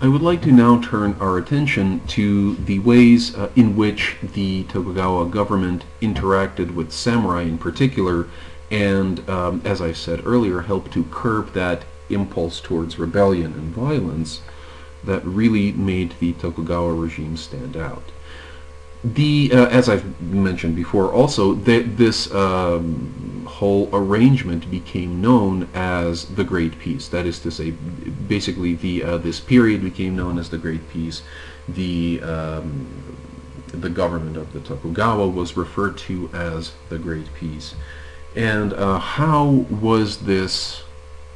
I would like to now turn our attention to the ways in which the Tokugawa government interacted with samurai in particular, and, as I said earlier, helped to curb that impulse towards rebellion and violence that really made the Tokugawa regime stand out. As I've mentioned before, also this whole arrangement became known as the Great Peace. That is to say, basically, this period became known as the Great Peace. The government of the Tokugawa was referred to as the Great Peace. And how was this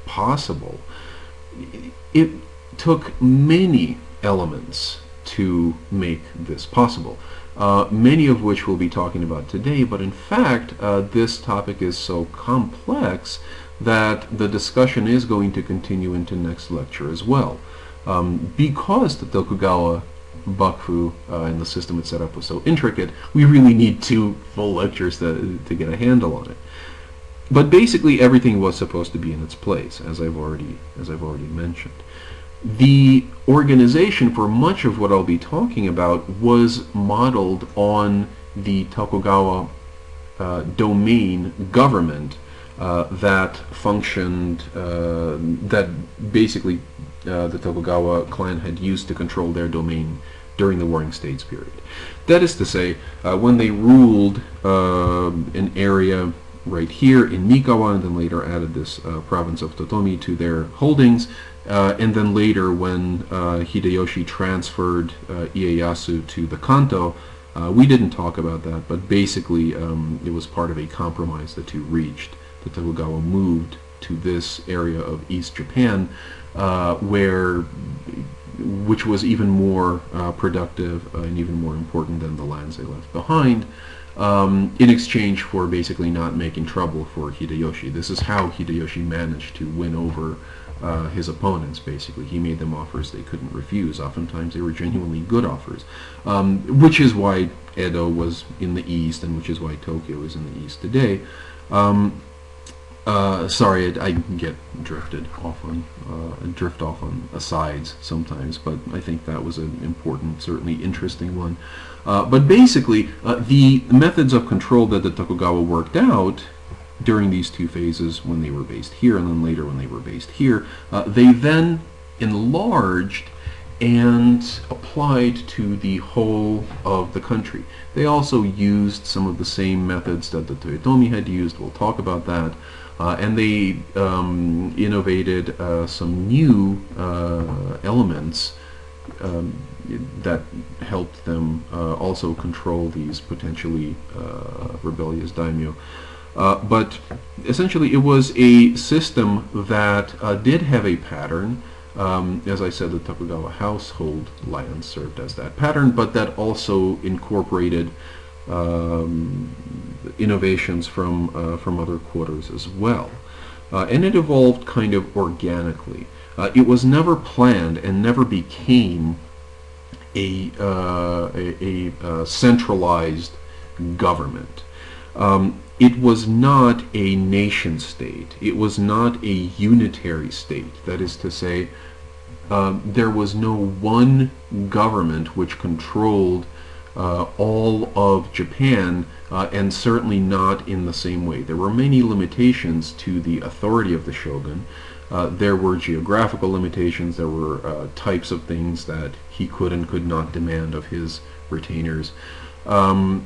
possible? It took many elements to make this possible. Many of which we'll be talking about today, but in fact, this topic is so complex that the discussion is going to continue into next lecture as well. Because the Tokugawa Bakufu and the system it's set up was so intricate, we really need 2 full lectures to get a handle on it. But basically, everything was supposed to be in its place, as I've already mentioned. The organization for much of what I'll be talking about was modeled on the Tokugawa domain government that functioned, that basically the Tokugawa clan had used to control their domain during the Warring States period. That is to say, when they ruled an area right here in Mikawa, and then later added this province of Totomi to their holdings, and then later when Hideyoshi transferred Ieyasu to the Kanto, we didn't talk about that, but basically it was part of a compromise the 2 reached. The Tokugawa moved to this area of East Japan, which was even more productive and even more important than the lands they left behind, in exchange for basically not making trouble for Hideyoshi. This is how Hideyoshi managed to win over his opponents, basically. He made them offers they couldn't refuse. Oftentimes they were genuinely good offers, which is why Edo was in the east, and which is why Tokyo is in the east today. Sorry, I get drift off on asides sometimes, but I think that was an important, certainly interesting one. But basically, the methods of control that the Tokugawa worked out during these 2 phases, when they were based here and then later when they were based here, they then enlarged and applied to the whole of the country. They also used some of the same methods that the Toyotomi had used. We'll talk about that. And they innovated some new elements that helped them also control these potentially rebellious daimyo. But essentially, it was a system that did have a pattern. As I said, the Tokugawa household lands served as that pattern, but that also incorporated innovations from other quarters as well. And it evolved kind of organically. It was never planned and never became a centralized government. It was not a nation state. It was not a unitary state. That is to say, there was no one government which controlled all of Japan, and certainly not in the same way. There were many limitations to the authority of the shogun. There were geographical limitations. There were types of things that he could and could not demand of his retainers. And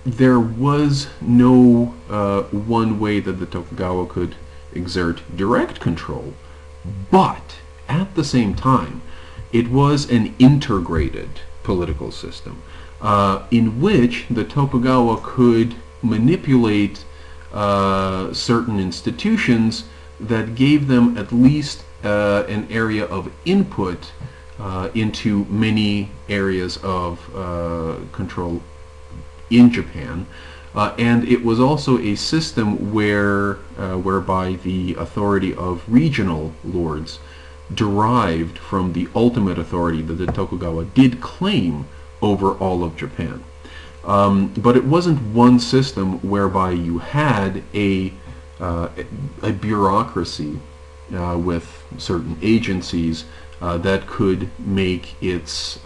there was no one way that the Tokugawa could exert direct control, but at the same time, it was an integrated political system in which the Tokugawa could manipulate certain institutions that gave them at least an area of input into many areas of control in Japan. And it was also a system whereby the authority of regional lords derived from the ultimate authority that the Tokugawa did claim over all of Japan. But it wasn't one system whereby you had a bureaucracy with certain agencies that could make its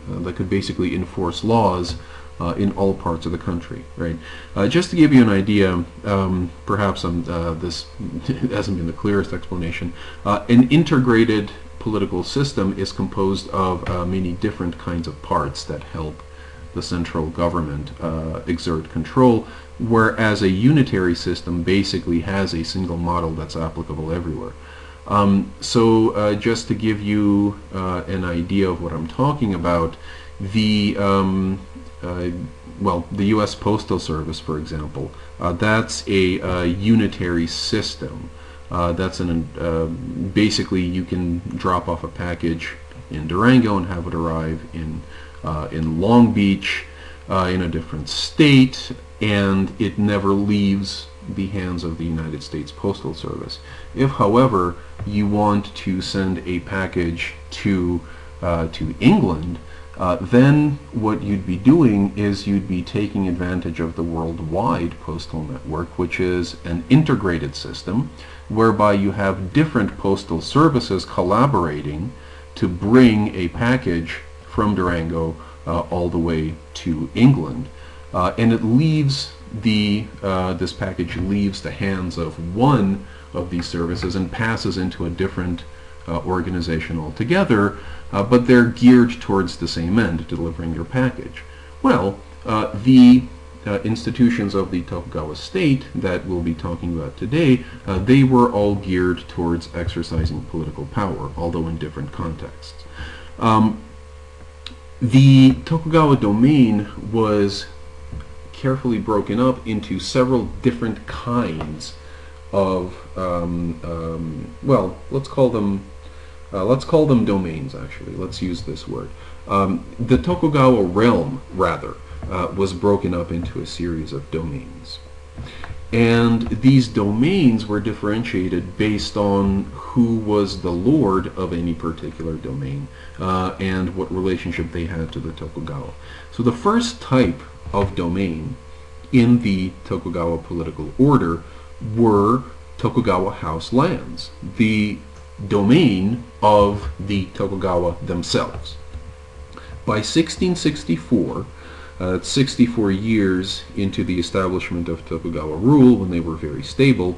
that could basically enforce laws in all parts of the country, right? Just to give you an idea, perhaps this hasn't been the clearest explanation. An integrated political system is composed of many different kinds of parts that help the central government exert control, whereas a unitary system basically has a single model that's applicable everywhere. Just to give you an idea of what I'm talking about, the the U.S. Postal Service, for example, that's a unitary system. Basically you can drop off a package in Durango and have it arrive in Long Beach, in a different state, and it never leaves the hands of the United States Postal Service. If, however, you want to send a package to England, then what you'd be doing is you'd be taking advantage of the worldwide postal network, which is an integrated system whereby you have different postal services collaborating to bring a package from Durango all the way to England. And it leaves this package leaves the hands of one of these services and passes into a different organization altogether, but they're geared towards the same end, delivering your package. Well, the institutions of the Tokugawa state that we'll be talking about today, they were all geared towards exercising political power, although in different contexts. The Tokugawa domain was carefully broken up into several different kinds of let's call them domains. Actually, let's use this word. The Tokugawa realm, rather, was broken up into a series of domains, and these domains were differentiated based on who was the lord of any particular domain and what relationship they had to the Tokugawa. So the first type of domain in the Tokugawa political order were Tokugawa house lands, the domain of the Tokugawa themselves. By 1664, 64 years into the establishment of Tokugawa rule, when they were very stable,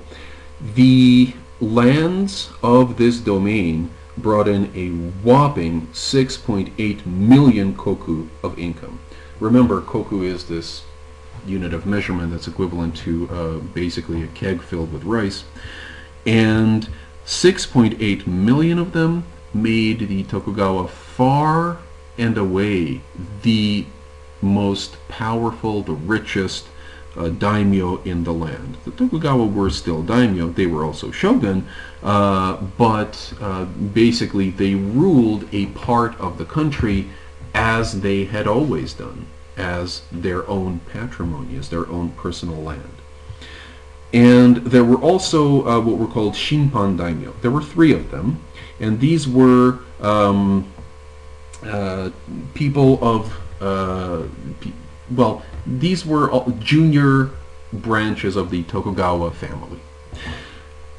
the lands of this domain brought in a whopping 6.8 million koku of income. Remember, koku is this unit of measurement that's equivalent to basically a keg filled with rice, and 6.8 million of them made the Tokugawa far and away the most powerful, the richest daimyo in the land. The Tokugawa were still daimyo, they were also shogun, but basically they ruled a part of the country as they had always done, as their own patrimony, as their own personal land. And there were also what were called Shinpan daimyo. There were 3 of them, and these were people of these were junior branches of the Tokugawa family,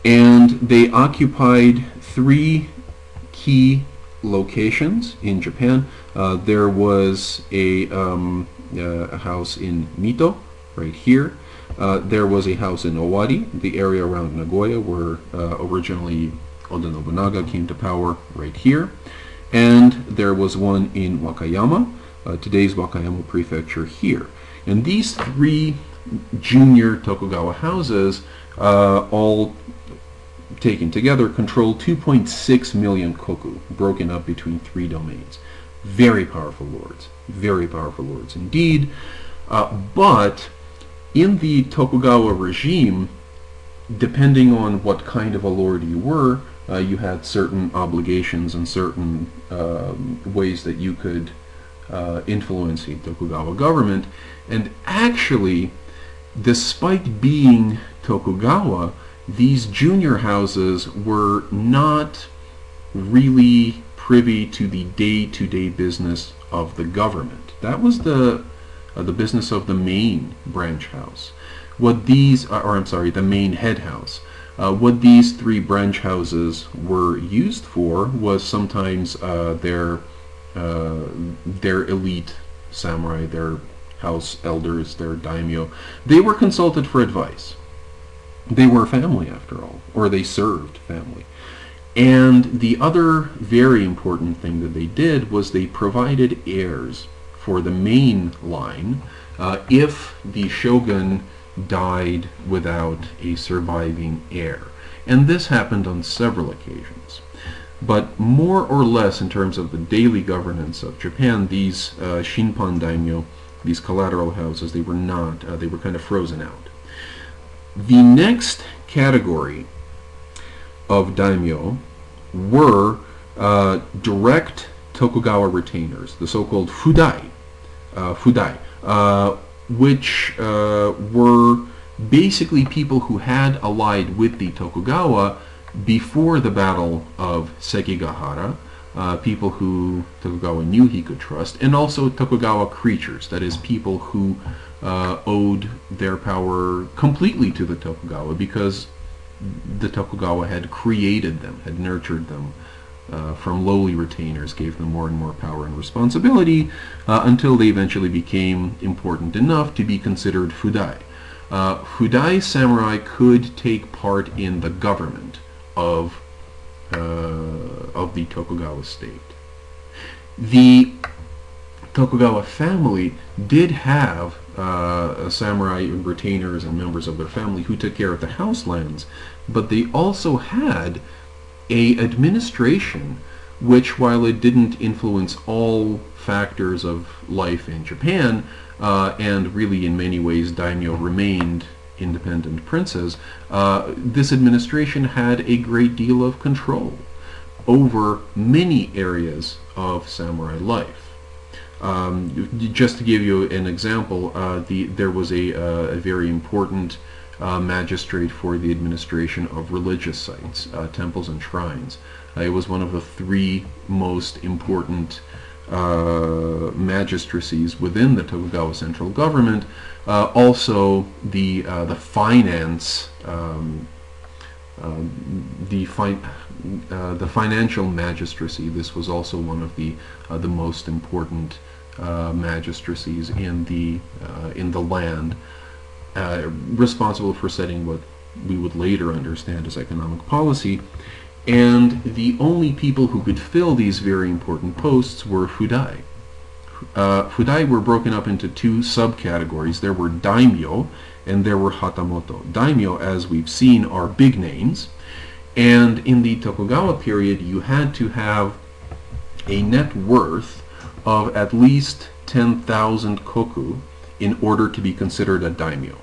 and they occupied 3 key locations in Japan. There was a house in Mito, right here. There was a house in Owari, the area around Nagoya where originally Oda Nobunaga came to power, right here. And there was one in Wakayama, today's Wakayama Prefecture, here. And these 3 junior Tokugawa houses, all taken together, controlled 2.6 million koku, broken up between 3 domains. Very powerful lords indeed. But in the Tokugawa regime, depending on what kind of a lord you were, you had certain obligations and certain ways that you could influence the Tokugawa government. And actually, despite being Tokugawa, these junior houses were not really privy to the day-to-day business of the government. That was the business of the main branch house. The main head house. What these three branch houses were used for was sometimes their elite samurai, their house elders, their daimyo. They were consulted for advice. They were family after all, or they served family. And the other very important thing that they did was they provided heirs for the main line if the shogun died without a surviving heir. And this happened on several occasions. But more or less in terms of the daily governance of Japan, these Shinpan daimyo, these collateral houses, they were not, they were kind of frozen out. The next category of daimyo were direct Tokugawa retainers, the so-called fudai, which were basically people who had allied with the Tokugawa before the Battle of Sekigahara, people who Tokugawa knew he could trust, and also Tokugawa creatures, that is, people who owed their power completely to the Tokugawa because the Tokugawa had created them, had nurtured them from lowly retainers, gave them more and more power and responsibility until they eventually became important enough to be considered fudai. Fudai samurai could take part in the government of the Tokugawa state. The Tokugawa family did have samurai retainers and members of their family who took care of the house lands, but they also had a administration which, while it didn't influence all factors of life in Japan, and really in many ways daimyo remained independent princes, this administration had a great deal of control over many areas of samurai life. Just to give you an example, there was a very important magistrate for the administration of religious sites, temples and shrines. It was one of the three most important magistracies within the Tokugawa central government. Also, the finance, the financial magistracy. This was also one of the most important magistracies in the land, responsible for setting what we would later understand as economic policy. And the only people who could fill these very important posts were fudai. Fudai were broken up into two subcategories. There were daimyo and there were hatamoto. Daimyo, as we've seen, are big names. And in the Tokugawa period, you had to have a net worth of at least 10,000 koku in order to be considered a daimyo,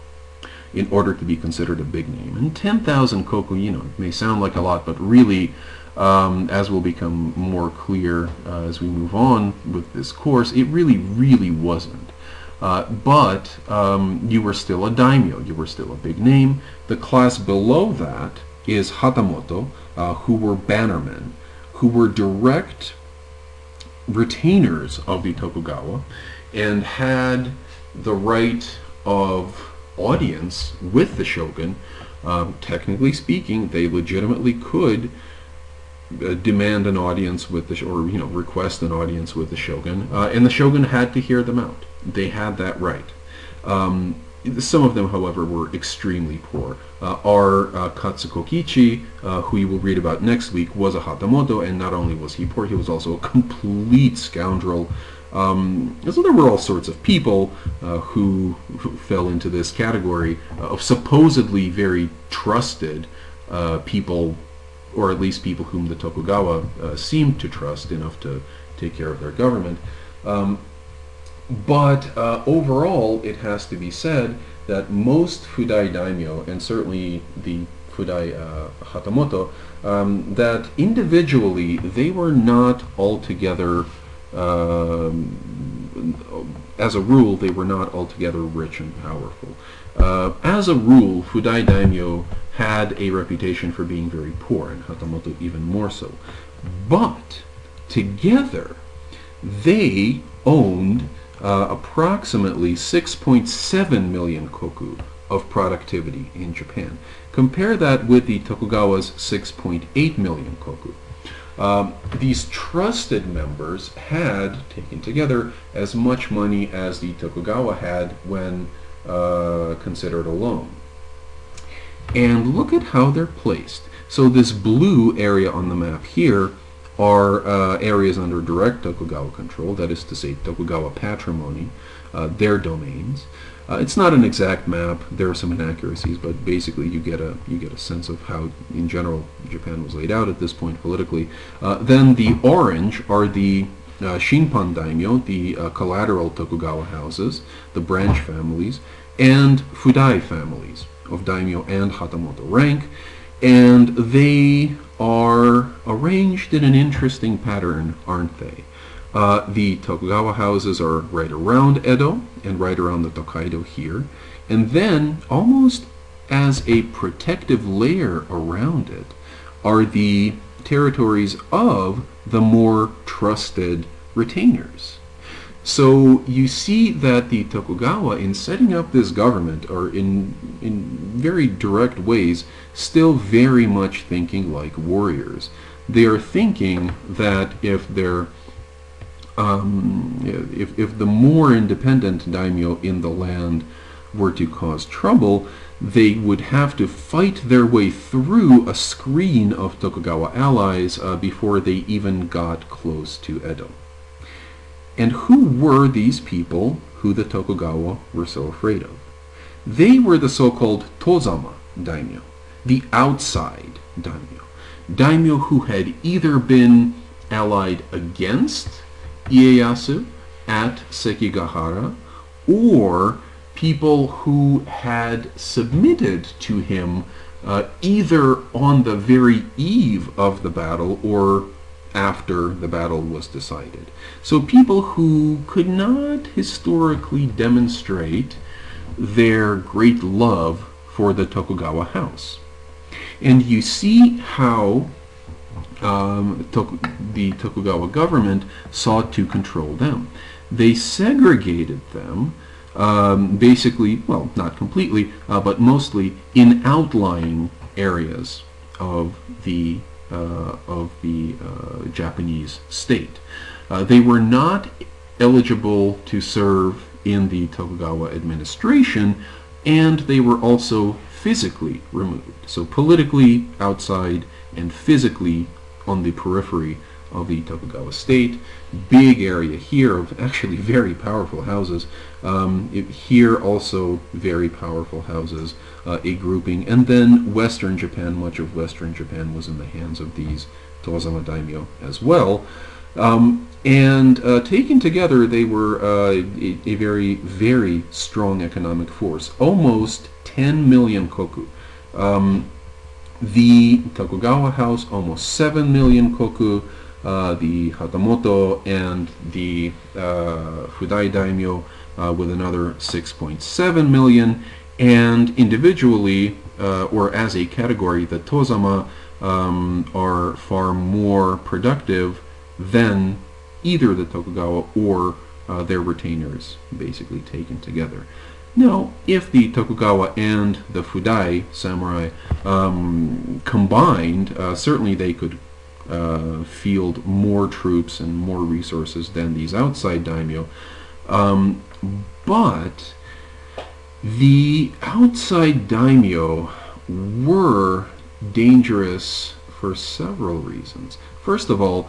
in order to be considered a big name. And 10,000 koku, it may sound like a lot, but really, as will become more clear as we move on with this course, it really wasn't. But you were still a daimyo, you were still a big name. The class below that is hatamoto, who were bannermen, who were direct retainers of the Tokugawa and had the right of audience with the shogun. Technically speaking, they legitimately could demand an audience with the request an audience with the shogun, and the shogun had to hear them out. They had that right. Some of them, however, were extremely poor. Our Katsuko Kichi, who you will read about next week, was a hatamoto, and not only was he poor, he was also a complete scoundrel. So there were all sorts of people who fell into this category of supposedly very trusted people, or at least people whom the Tokugawa seemed to trust enough to take care of their government. But overall, it has to be said that most fudai daimyo, and certainly the fudai hatamoto, that individually they were not altogether, as a rule, they were not altogether rich and powerful. As a rule, fudai daimyo had a reputation for being very poor, and hatamoto even more so. But together, they owned approximately 6.7 million koku of productivity in Japan. Compare that with the Tokugawa's 6.8 million koku. These trusted members had, taken together, as much money as the Tokugawa had when considered alone. And look at how they're placed. So this blue area on the map here are areas under direct Tokugawa control, that is to say Tokugawa patrimony, their domains. It's not an exact map. There are some inaccuracies, but basically you get a sense of how, in general, Japan was laid out at this point politically. Then the orange are the Shinpan daimyo, the collateral Tokugawa houses, the branch families, and Fudai families of daimyo and hatamoto rank, and they are arranged in an interesting pattern, aren't they? The Tokugawa houses are right around Edo and right around the Tokaido here, and then almost as a protective layer around it are the territories of the more trusted retainers. So you see that the Tokugawa, in setting up this government, are in very direct ways still very much thinking like warriors. They are thinking that if they're if the more independent daimyo in the land were to cause trouble, they would have to fight their way through a screen of Tokugawa allies before they even got close to Edo. And who were these people who the Tokugawa were so afraid of? They were the so-called Tozama daimyo, the outside daimyo. Daimyo who had either been allied against Ieyasu at Sekigahara, or people who had submitted to him either on the very eve of the battle or after the battle was decided. So people who could not historically demonstrate their great love for the Tokugawa house. And you see how the Tokugawa government sought to control them. They segregated them basically, well, not completely, but mostly in outlying areas of the Japanese state. They were not eligible to serve in the Tokugawa administration, and they were also physically removed. So politically outside and physically on the periphery of the Tokugawa state. Big area here of actually very powerful houses. Here also very powerful houses, a grouping. And then Western Japan, much of Western Japan was in the hands of these Tozama daimyo as well. And taken together, they were a very, very strong economic force. Almost 10 million koku. The Tokugawa house, almost 7 million koku. The Hatamoto and the Fudai daimyo with another 6.7 million. And individually, or as a category, the Tozama are far more productive than either the Tokugawa or their retainers, basically taken together. Now, if the Tokugawa and the Fudai samurai combined, certainly they could field more troops and more resources than these outside daimyo. But the outside daimyo were dangerous for several reasons. First of all,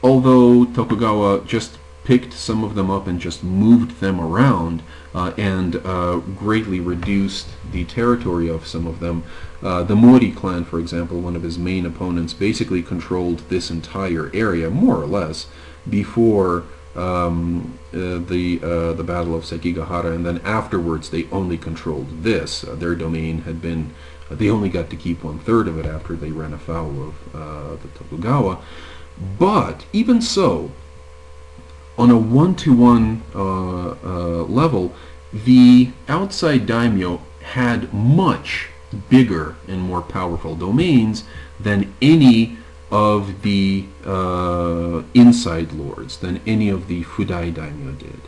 although Tokugawa just picked some of them up and just moved them around and greatly reduced the territory of some of them, the Mori clan, for example, one of his main opponents, basically controlled this entire area, more or less, before the Battle of Sekigahara, and then afterwards they only controlled this. Their domain had been, they only got to keep 1/3 of it after they ran afoul of the Tokugawa. But even so, on a one-to-one level, the outside daimyo had much bigger and more powerful domains than any of the inside lords, than any of the Fudai daimyo did.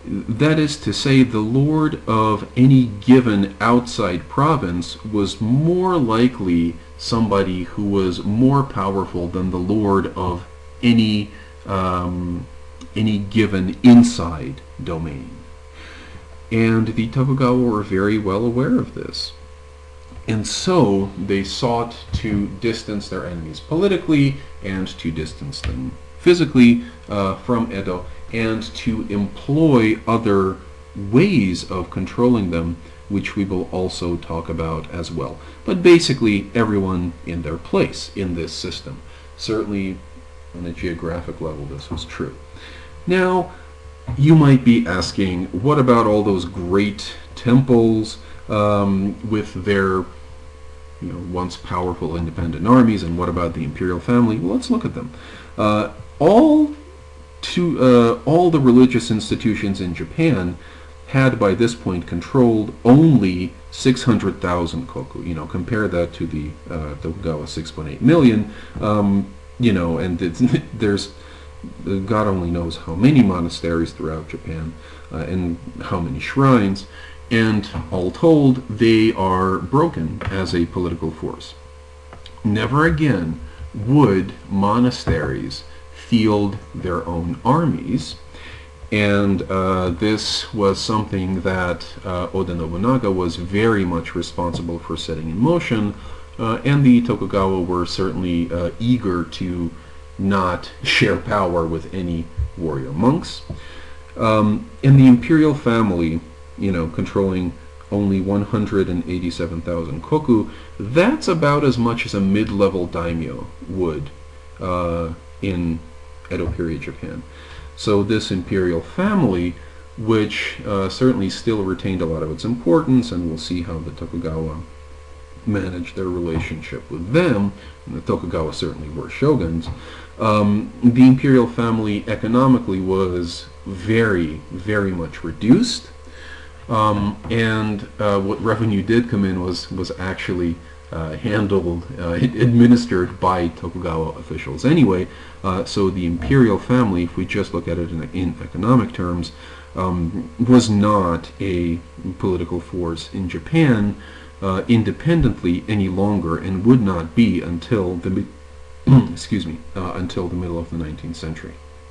That is to say, the lord of any given outside province was more likely somebody who was more powerful than the lord of any given inside domain. And the Tokugawa were very well aware of this. And so they sought to distance their enemies politically and to distance them physically from Edo, and to employ other ways of controlling them, which we will also talk about as well. But basically, everyone in their place in this system. Certainly, on a geographic level, this was true. Now, you might be asking, what about all those great temples with their once powerful independent armies, and what about the imperial family? Well, let's look at them. All the religious institutions in Japan had by this point controlled only 600,000 koku. Compare that to the Tokugawa 6.8 million. And there's God only knows how many monasteries throughout Japan and how many shrines. And all told, they are broken as a political force. Never again would monasteries field their own armies, and this was something that Oda Nobunaga was very much responsible for setting in motion, and the Tokugawa were certainly eager to not share power with any warrior monks. And the imperial family, controlling only 187,000 koku, that's about as much as a mid-level daimyo would in Edo period Japan. So this imperial family, which certainly still retained a lot of its importance, and we'll see how the Tokugawa managed their relationship with them, and the Tokugawa certainly were shoguns, the imperial family economically was very, very much reduced. And what revenue did come in was actually administered by Tokugawa officials anyway. So the imperial family, if we just look at it in economic terms, was not a political force in Japan independently any longer, and would not be until the until the middle of the 19th century.